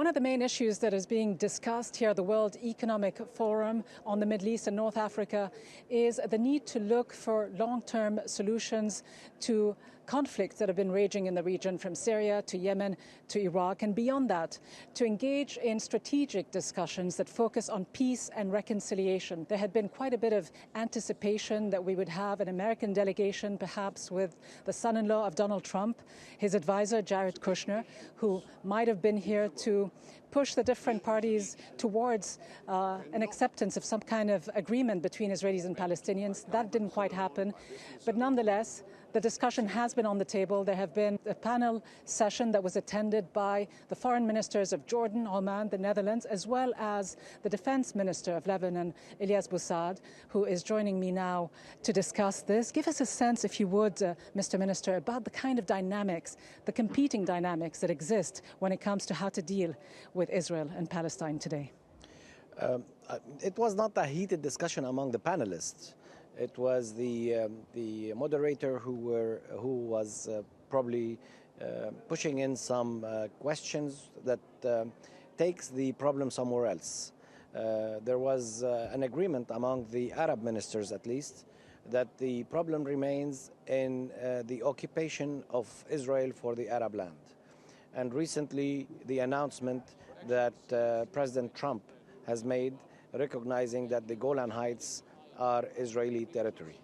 One of the main issues that is being discussed here at the World Economic Forum on the Middle East and North Africa is the need to look for long-term solutions to conflicts that have been raging in the region, from Syria to Yemen to Iraq, and beyond that, to engage in strategic discussions that focus on peace and reconciliation. There had been quite a bit of anticipation that we would have an American delegation, perhaps with the son-in-law of Donald Trump, his advisor, Jared Kushner, who might have been here to push the different parties towards an acceptance of some kind of agreement between Israelis and Palestinians. That didn't quite happen. But nonetheless, the discussion has been on the table. There have been a panel session that was attended by the foreign ministers of Jordan, Oman, the Netherlands, as well as the defense minister of Lebanon, Elias Bou Saab, who is joining me now to discuss this. Give us a sense, if you would, Mr. Minister, about the kind of dynamics, the competing dynamics that exist when it comes to how to deal with Israel and Palestine today. It was not a heated discussion among the panelists. It was the moderator who was probably pushing in some questions that takes the problem somewhere else. There was an agreement among the Arab ministers, at least, that the problem remains in the occupation of Israel for the Arab land. And recently, the announcement that President Trump has made, recognizing that the Golan Heights are Israeli territory.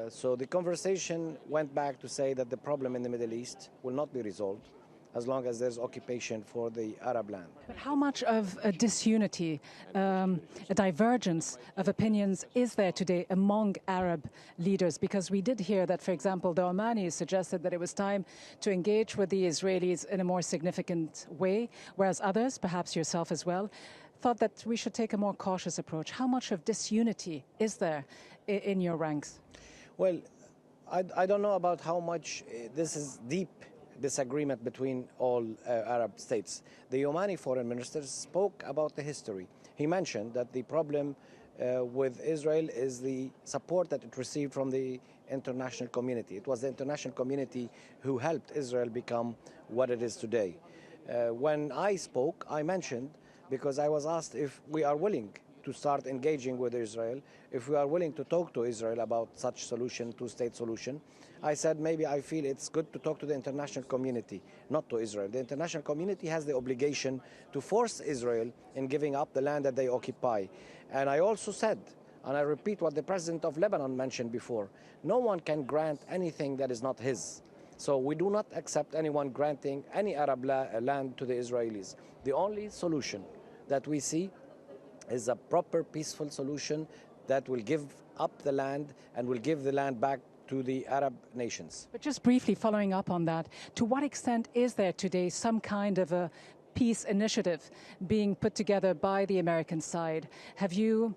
So the conversation went back to say that the problem in the Middle East will not be resolved as long as there's occupation for the Arab land. But how much of a disunity, a divergence of opinions is there today among Arab leaders? Because we did hear that, for example, the Omanis suggested that it was time to engage with the Israelis in a more significant way, whereas others, perhaps yourself as well, thought that we should take a more cautious approach. How much of disunity is there in your ranks? Well, I don't know about how much this is deep disagreement between all Arab states. The Omani foreign minister spoke about the history. He mentioned that the problem with Israel is the support that it received from the international community. It was the international community who helped Israel become what it is today. When I spoke, I mentioned, because I was asked if we are willing to start engaging with Israel, if we are willing to talk to Israel about such solution, two-state solution. I said maybe I feel it's good to talk to the international community, not to Israel. The international community has the obligation to force Israel in giving up the land that they occupy. And I also said, and I repeat what the president of Lebanon mentioned before, no one can grant anything that is not his. So we do not accept anyone granting any Arab land to the Israelis. The only solution that we see is a proper, peaceful solution that will give up the land and will give the land back to the Arab nations. But just briefly following up on that, to what extent is there today some kind of a peace initiative being put together by the American side? Have you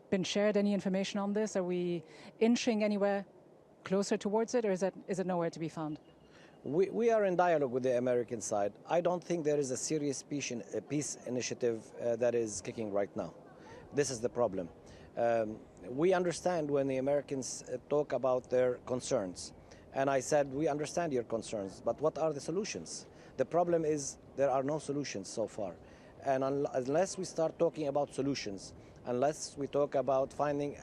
been shared any information on this? Are we inching anywhere closer towards it, or is it nowhere to be found? We are in dialogue with the American side. I don't think there is a serious peace initiative that is kicking right now. This is the problem. We understand when the Americans talk about their concerns. And I said, we understand your concerns, but what are the solutions? The problem is there are no solutions so far. And unless we start talking about solutions, unless we talk about finding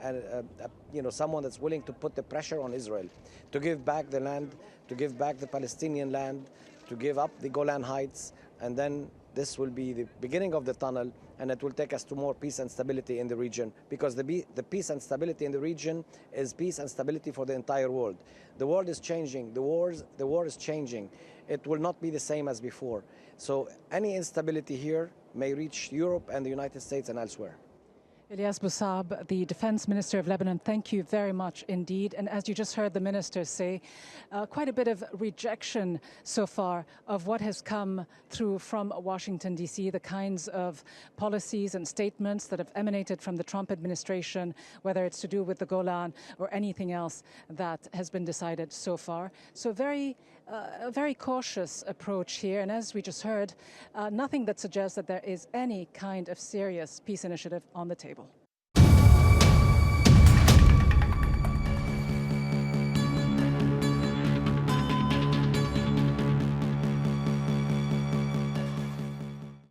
someone that's willing to put the pressure on Israel to give back the land, to give back the Palestinian land, to give up the Golan Heights, and then this will be the beginning of the tunnel, and it will take us to more peace and stability in the region, because the peace and stability in the region is peace and stability for the entire world. The world is changing. The war is changing. It will not be the same as before. So any instability here may reach Europe and the United States and elsewhere. Elias Bou Saab, the Defence Minister of Lebanon, thank you very much indeed. And as you just heard the Minister say, quite a bit of rejection so far of what has come through from Washington, D.C., the kinds of policies and statements that have emanated from the Trump administration, whether it's to do with the Golan or anything else that has been decided so far. So a very cautious approach here. And as we just heard, nothing that suggests that there is any kind of serious peace initiative on the table.